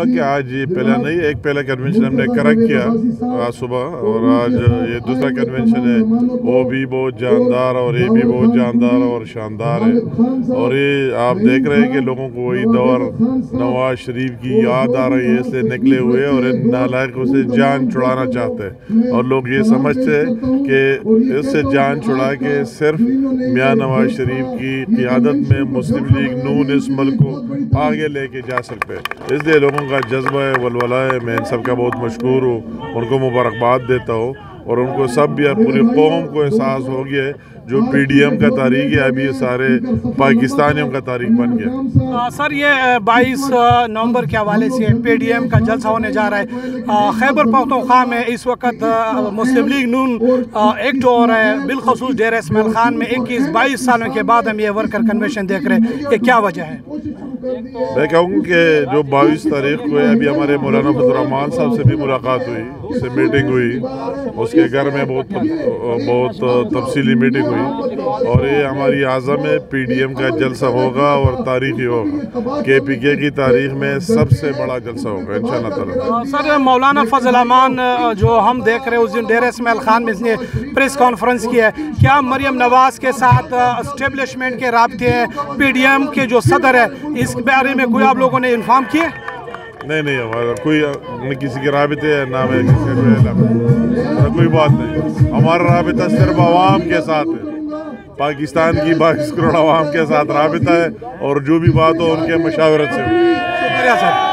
گا کہ آج یہ پہلا نہیں، ایک پہلا کنونشن ہم نے کریکٹ کیا آج صبح، اور آج یہ دوسرا کنونشن ہے، وہ بھی بہت جاندار اور یہ بھی بہت جاندار اور شاندار ہے. اور یہ آپ دیکھ رہے ہیں کہ لوگوں کو وہی دور نواز شریف کی یاد آ رہی ہے، اس لیے نکلے ہوئے اور ان نالائقوں سے جان چھڑانا چاہتے ہیں. اور لوگ یہ سمجھتے ہیں کہ اس سے جان چھڑا کے صرف میاں نواز شریف کی قیادت میں مسلم لیگ نون اس ملک کو آگے لے کے جا سکتے ہیں. اس لیے لوگوں کا جذبہ ہے، ولولہ ہے. میں ان سب کا بہت مشکور ہوں، ان کو مبارکباد دیتا ہوں. اور ان کو سب بھی پوری قوم کو احساس ہو گیا ہے جو پی ڈی ایم کا تاریخ ہے ابھی یہ سارے پاکستانیوں کا تاریخ بن گیا. سر یہ 22 نومبر کے حوالے سے پی ڈی ایم کا جلسہ ہونے جا رہا ہے. خیبر پختونخوا میں اس وقت مسلم لیگ نون ایکٹ ہو رہا ہے، بالخصوص ڈیرہ اسماعیل خان میں 21-22 سالوں کے بعد ہم یہ ورکر کنونشن دیکھ رہے ہیں. یہ کیا وجہ ہے؟ میں کہوں کہ جو 22 تاریخ کو ہے، ابھی ہمارے مولانا فضل الرحمان صاحب سے بھی ملاقات ہوئی، اس سے میٹنگ ہوئی، اس کے گھر میں بہت تفصیلی میٹنگ ہوئی. اور یہ ہماری عزم ہے، پی ڈی ایم کا جلسہ ہوگا اور تاریخی ہوگا، کے پی کے کی تاریخ میں سب سے بڑا جلسہ ہوگا انشاءاللہ تعالی. سر مولانا فضل الرحمان جو ہم دیکھ رہے ہیں اس دن ڈیرہ اسماعیل خان میں اس نے پریس کانفرنس کی ہے، کیا مریم نواز کے ساتھ اسٹیبلشمنٹ کے رابطے ہیں؟ پی ڈی ایم کے جو صدر ہے اس بارے میں کوئی آپ لوگوں نے انفارم کیے؟ نہیں ہمارا کوئی نہ کسی کے رابطے ہے، نہ میں کسی کے کوئی بات نہیں. ہمارا رابطہ صرف عوام کے ساتھ ہے، پاکستان کی 22 کروڑ عوام کے ساتھ رابطہ ہے، اور جو بھی بات ہو ان کے مشاورت سے. شکریہ سر.